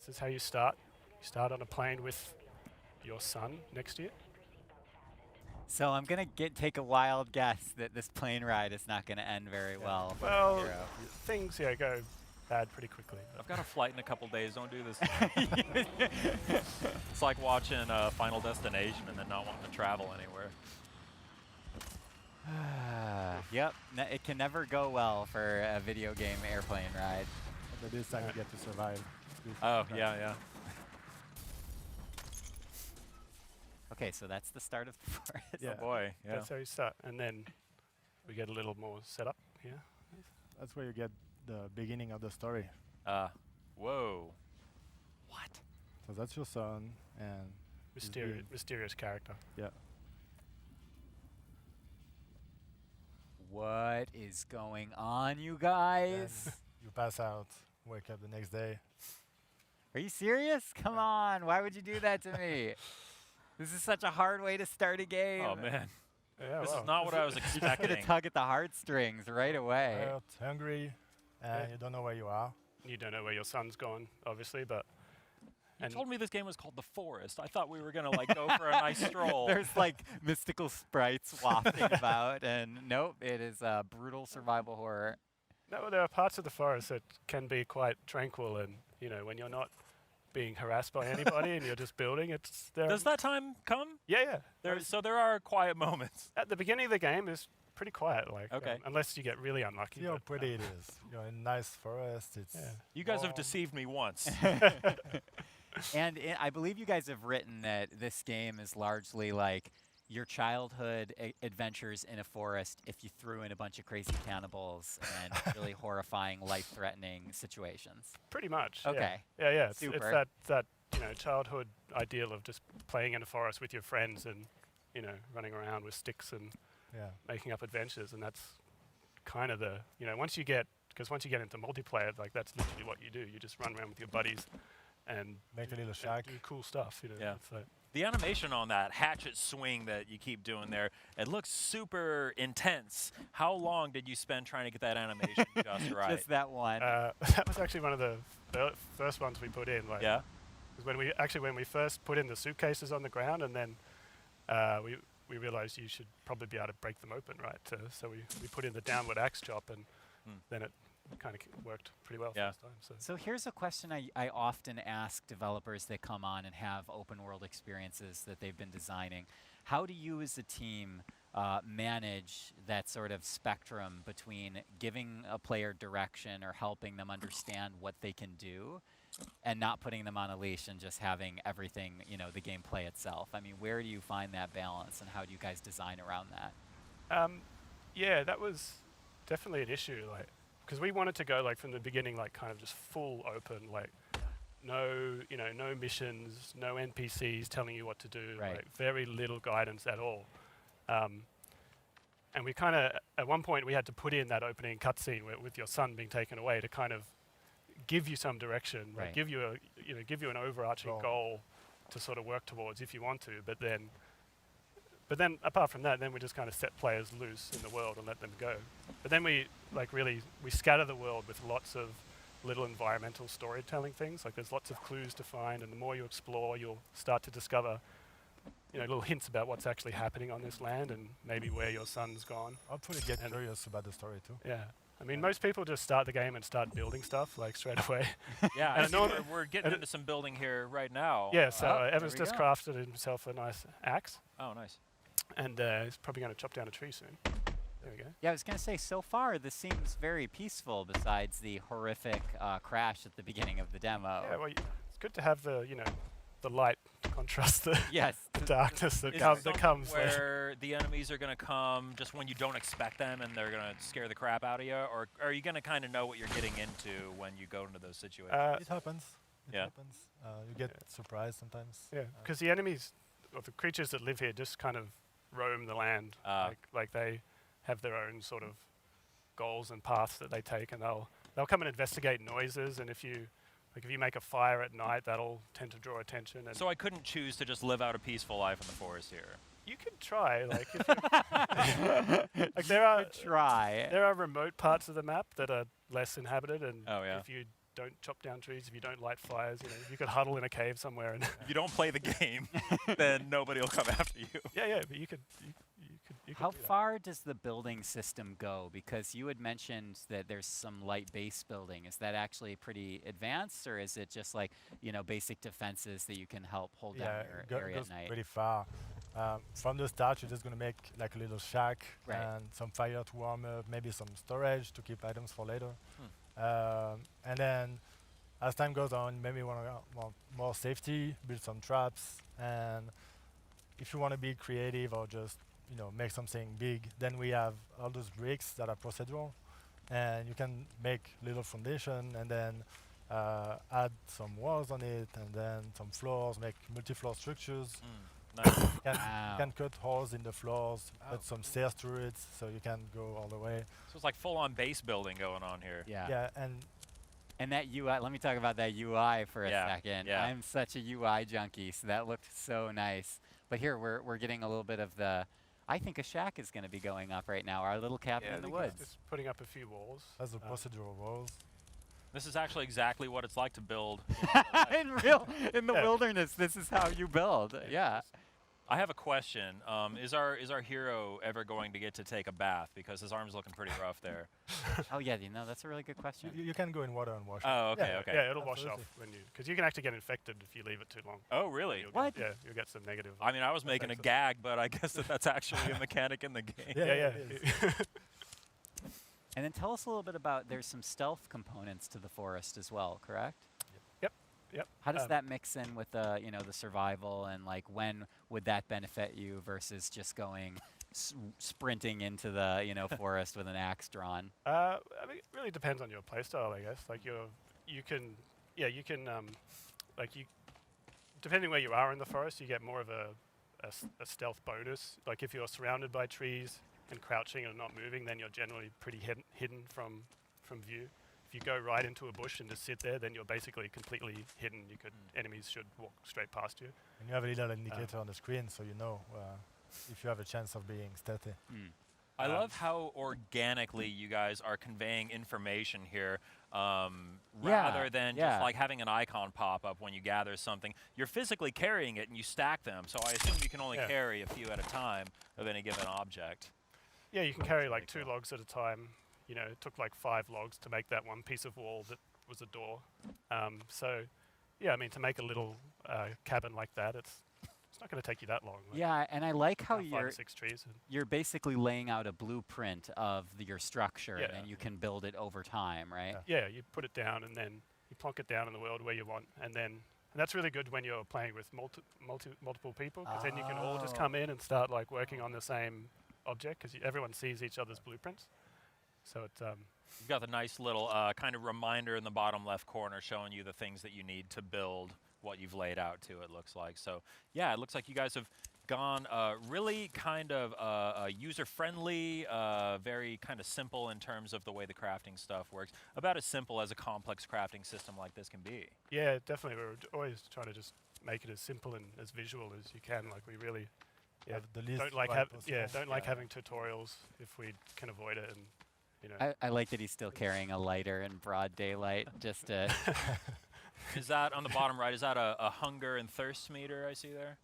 This is how you start. You start on a plane with your son next to you. So I'm gonna take a wild guess that this plane ride is not gonna end very well for Well, the hero. things go bad pretty quickly. I've got a flight in a couple days. Don't do this. It's like watching Final Destination and then not wanting to travel anywhere. Yep, it can never go well for a video game airplane ride. But this time you get to survive. Oh, yeah. Okay, so that's the start of the forest. Yeah. Oh boy, yeah. That's how you start. And then we get a little more set up here. That's where you get the beginning of the story. Whoa. What? So that's your son and he's being- Mysterious character. yeah. What is going on, you guys? And you pass out, wake up the next day. Are you serious? Come on, why would you do that to me? This is such a hard way to start a game. Oh man, Yeah, this well, is not what I was You're gonna expecting. tug at the heartstrings right away. Tired, hungry, and you don't know where you are. You don't know where your son's gone, obviously, but You and told me this game was called The Forest. I thought we were gonna like go for a nice stroll. There's like mystical sprites wafting about, and nope, it is brutal survival horror. no, there are parts of the forest that can be quite tranquil, and when you're not being harassed by anybody and you're just building, it's there. Does that time come? Yeah. So there are quiet moments. At the beginning of the game is pretty quiet, like Okay. unless you get really unlucky. See how but, pretty it is. You're in a nice forest. It's Yeah. You guys have warm. deceived me once. And I believe you guys have written that this game is largely like your childhood adventures in a forest if you threw in a bunch of crazy cannibals and really horrifying, life-threatening situations. Pretty much. Okay. Yeah. It's Super. that childhood ideal of just playing in a forest with your friends and running around with sticks and yeah. making up adventures, and that's kind of the once you get into multiplayer, like that's literally what you do. You just run around with your buddies and Make a little and shack. do cool stuff. Yeah. It's like, The animation on that hatchet swing that you keep doing there, it looks super intense. How long did you spend trying to get that animation just right? Just that one. that was actually one of the first ones we put in. Like, Yeah? 'cause when we first put in the suitcases on the ground, and then we realized you should probably be able to break them open, right? So we put in the downward axe chop, and then it kind of worked pretty well Yeah. first time. So here's a question I often ask developers that come on and have open world experiences that they've been designing. How do you as a team manage that sort of spectrum between giving a player direction or helping them understand what they can do and not putting them on a leash and just having everything, the gameplay itself? I mean, where do you find that balance and how do you guys design around that? Yeah, that was definitely an issue, like, because we wanted to go like from the beginning, like kind of just full open, like no missions, no NPCs telling you what to do, Right. like very little guidance at all. And we kind of, at one point, we had to put in that opening cutscene with your son being taken away to kind of give you some direction, like Right. give you an overarching goal to sort of work towards if you want to. But then apart from that, then we just kind of set players loose in the world and let them go. But then we scatter the world with lots of little environmental storytelling things. Like there's lots of clues to find, and the more you explore, you'll start to discover little hints about what's actually happening on this land and maybe where your son's gone. Hopefully get And- curious about the story too. Yeah. I mean, most people just start the game and start building stuff like straight away. Yeah, And I see norm- we're getting into some building here right now. Yeah, so there Evan's we just go. crafted himself a nice axe, Oh, nice. and he's probably going to chop down a tree soon. There we go. Yeah, I was going to say, so far this seems very peaceful besides the horrific crash at the beginning of the demo. Yeah, well, it's good to have the light to contrast the Yes. darkness that Is comes. it That something comes. where the enemies are going to come just when you don't expect them and they're going to scare the crap out of you? Or are you going to kind of know what you're getting into when you go into those situations? It happens. It Yeah. happens. You get surprised sometimes. Yeah, because the enemies, or the creatures that live here, just kind of roam the land. Like they have their own sort of goals and paths that they take, and they'll come and investigate noises. And if you make a fire at night, that'll tend to draw attention. And So I couldn't choose to just live out a peaceful life in the forest here. you could try, like, if you like there are Try. remote parts of the map that are less inhabited, and Oh, yeah. if you don't chop down trees, if you don't light fires, you could huddle in a cave somewhere and If you don't play the game, then nobody will come after you. yeah, but you could How do that. far does the building system go? Because you had mentioned that there's some light base building. Is that actually pretty advanced, or is it just like, basic defenses that you can help hold down it your area goes at night? pretty far. From the start, you're just going to make like a little shack Right. and some fire to warm up, maybe some storage to keep items for later. And then as time goes on, maybe you want more safety, build some traps, and if you want to be creative or just make something big, then we have all those bricks that are procedural, and you can make little foundation and then add some walls on it, and then some floors, make multi-floor structures. Nice. You Wow. can cut holes in the floors, put some stairs through it, so you can go all the way. So it's like full-on base building going on here. Yeah. Yeah, and And that UI, let me talk about that UI for a Yeah, second. yeah. I'm such a UI junkie, so that looked so nice. But here we're getting a little bit of I think a shack is going to be going up right now, our little cabin Yeah, in the I think it's woods. just putting up a few walls. that's the procedural walls. This is actually exactly what it's like to build. in the Yeah. wilderness, this is how you build. Yeah. I have a question. Is our hero ever going to get to take a bath? Because his arm's looking pretty rough there. Oh yeah, that's a really good question. You can go in water and wash. Oh, okay, Yeah. okay. Yeah, it'll wash off Absolutely. because you can actually get infected if you leave it too long. Oh, really? You'll What? Get, you'll get some negative. I mean, I was making a effects of- gag, but I guess that's actually a mechanic in the game. Yeah. it is. And then tell us a little bit about, there's some stealth components to the forest as well, correct? Yep. How does Um, that mix in with the survival, and like when would that benefit you versus just going sprinting into the forest with an axe drawn? I mean, it really depends on your playstyle, I guess. Like depending where you are in the forest, you get more of a stealth bonus. Like if you're surrounded by trees and crouching and not moving, then you're generally pretty hidden from view. If you go right into a bush and just sit there, then you're basically completely hidden. Enemies should walk straight past you. And you have a little indicator on the screen, so you know if you have a chance of being stealthy. I Um, love how organically you guys are conveying information here, rather than yeah. just like having an icon pop up when you gather something. You're physically carrying it and you stack them, so I assume you can only Yeah. carry a few at a time of any given object. Yeah, you can carry like pretty 2 logs at a time. It took like 5 logs to make that one piece of wall that was a door. So, yeah, I mean, to make a little cabin like that, it's not going to take you that long. Like, Yeah, and I like how 5 you're or 6 trees. you're basically laying out a blueprint of your structure, and Yeah. then you can build it over time, right? Yeah. Yeah, you put it down and then you plonk it down in the world where you want, and that's really good when you're playing with multiple people, because then you can all just come in and start like working on the same object, because everyone sees each other's blueprints. So it's You've got the nice little kind of reminder in the bottom left corner showing you the things that you need to build what you've laid out to, it looks like. So, yeah, it looks like you guys have gone really kind of user-friendly, very kind of simple in terms of the way the crafting stuff works. About as simple as a complex crafting system like this can be. yeah, definitely. We're always trying to just make it as simple and as visual as you can. Like we really Have the least don't like right possible. don't like having tutorials if we can avoid it, and I like that he's still carrying a lighter in broad daylight, just to Is that on the bottom right? Is that a hunger and thirst meter I see there?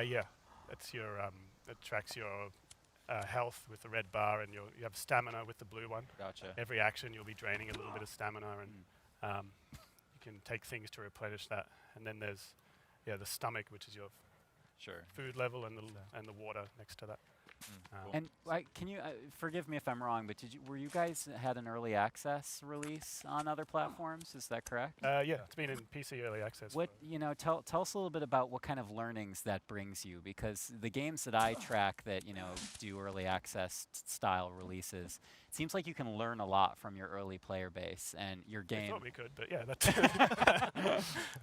yeah, that's your it tracks your health with the red bar, and you have stamina with the blue one. Gotcha. Every action you'll be draining a little bit of stamina, and you can take things to replenish that. And then there's the stomach, which is your Sure. food level, and the water next to that. Cool. And can you forgive me if I'm wrong, but were you guys had an early access release on other platforms? Is that correct? Yeah, it's been in PC early access. What for- tell us a little bit about what kind of learnings that brings you, because the games that I track that do early access style releases, it seems like you can learn a lot from your early player base and your I game. thought we could, but yeah, that's.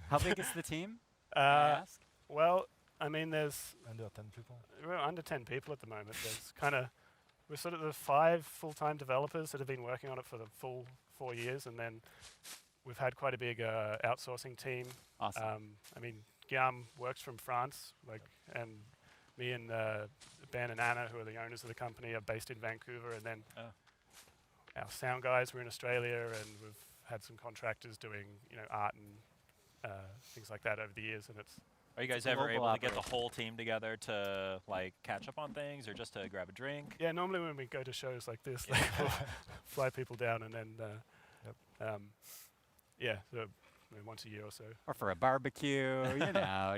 How big is the team? May I ask? Well, I mean, there's Under 10 people. we're under 10 people at the moment. We're sort of the 5 full-time developers that have been working on it for the full 4 years, and then we've had quite a big outsourcing team. Awesome. I mean, Guillaume works from France, and me and Ben and Anna, who are the owners of the company, are based in Vancouver, and then Oh. our sound guys were in Australia, and we've had some contractors doing art and things like that over the years, and it's Are you guys a ever global able to get the operation. whole team together to like catch up on things, or just to grab a drink? yeah. Normally when we go to shows like this, like, we'll fly people down and then yeah, so once a year or so. Or for a barbecue,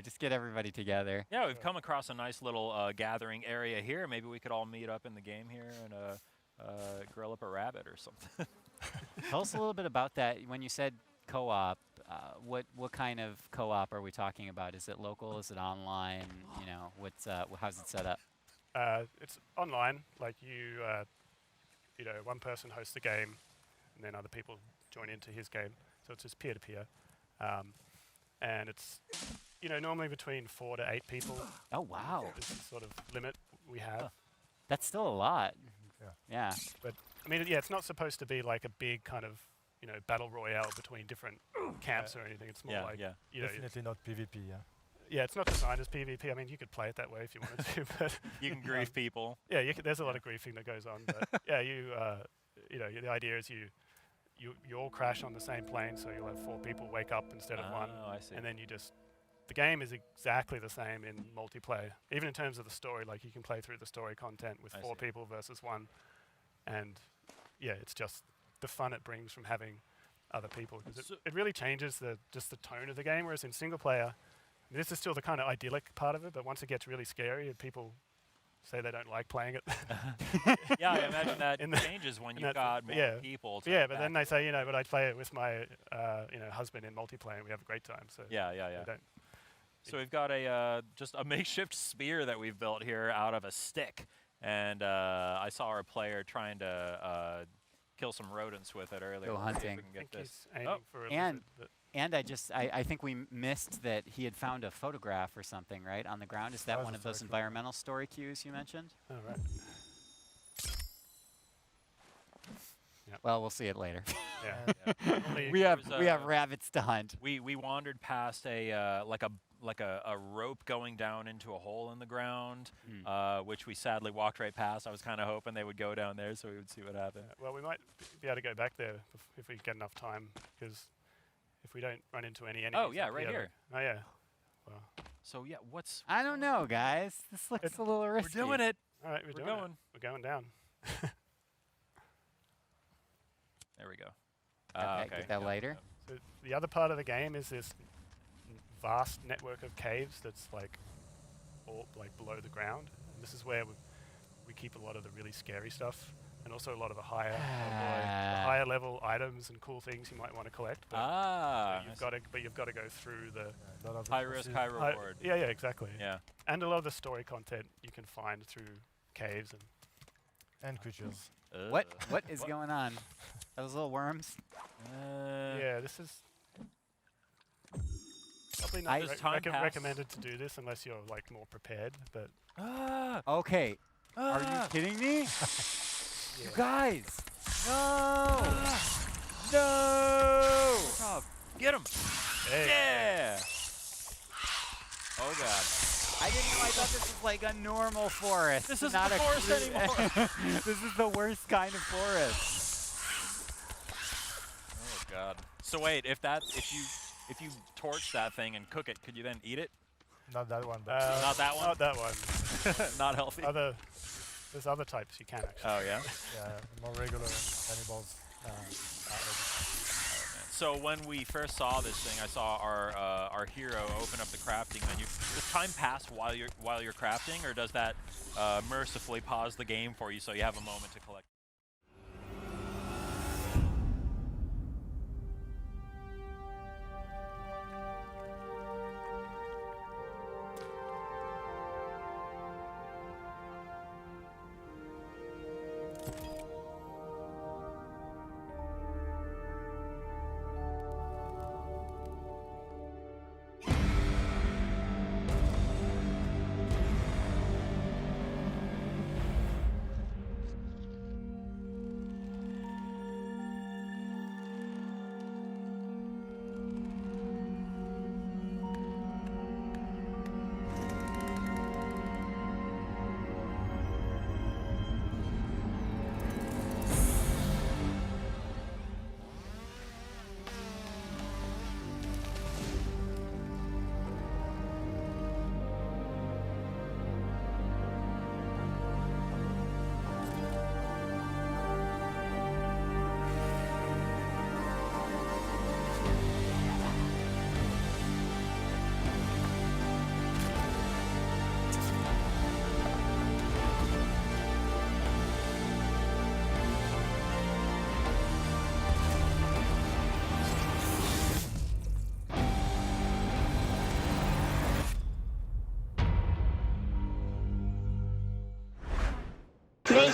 just get everybody together. Yeah, we've come across a nice little gathering area here. Maybe we could all meet up in the game here and grill up a rabbit or something. Tell us a little bit about that. When you said co-op, what kind of co-op are we talking about? Is it local? Is it online? How's it set up? It's online. Like one person hosts the game, and then other people join into his game. So it's just peer-to-peer, and it's normally between 4 to 8 people. Oh wow, Is the sort of limit we have. that's still a lot. Yeah. Yeah. But I mean, yeah, it's not supposed to be like a big kind of battle royale between different camps or anything. It's more like Definitely not PvP. Yeah. yeah, it's not designed as PvP. I mean, you could play it that way if you wanted to, but You can grief people. yeah, there's a lot of griefing that goes on. But yeah, the idea is you all crash on the same plane, so you'll have 4 people wake up instead of 1, Oh, I see. and then the game is exactly the same in multiplayer, even in terms of the story. Like you can play through the story content with I 4 see. people versus 1, and yeah, it's just the fun it brings from having other people, because it really changes the tone of the game. Whereas in single player, this is still the kind of idyllic part of it, but once it gets really scary and people say they don't like playing it. Yeah, I imagine that In the- changes when you've that- got more yeah. people. To Yeah, but then back they say, but I play it with my husband in multiplayer and we have a great time. So Yeah. they don't. So we've got just a makeshift spear that we've built here out of a stick, and I saw our player trying to kill some rodents with it earlier. Go Let's see if hunting. we can I get think this. he's aiming for a and- lizard, but And I think we missed that he had found a photograph or something, right, on the ground. Is that was one a of those photograph. environmental story cues you mentioned? all right. Well, we'll see it later. Yeah. Normally- we have There's we have a- rabbits to hunt. We wandered past a like a rope going down into a hole in the ground, which we sadly walked right past. I was kind of hoping they would go down there so we would see what happened. Well, we might be able to go back there if we get enough time, because if we don't run into any enemies. Oh, yeah, right here. Oh yeah. Well, So yeah, what's I don't know, guys. This looks a little we're risky. doing it? all right, we're doing it. going. We're going down. There we go. Get that lighter. So the other part of the game is this vast network of caves that's like all like below the ground. And this is where we keep a lot of the really scary stuff, and also a lot of the higher level items and cool things you might want to collect. But you've got to go through the A lot of high risk, high high- reward. yeah, exactly. Yeah. And a lot of the story content you can find through caves and creatures. What is going on? Those little worms? yeah, this is probably I- not Does time pass? recommended to do this unless you're like more prepared. But Okay. Are you kidding me? yeah. You guys! No! No! Oh, get him! Hey, Yeah! Oh god. I didn't know. I thought this was like a normal forest. This isn't not the a forest anymore. This is the worst kind of forest. Oh god. So wait, if you torch that thing and cook it, could you then eat it? Not that one, but Not that one? Not that one. Not healthy. There's other types you can actually. Oh yeah. yeah, more regular animals. So when we first saw this thing, I saw our hero open up the crafting menu. Does time pass while you're crafting, or does that mercifully pause the game for you so you have a moment to collect?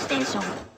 ステーション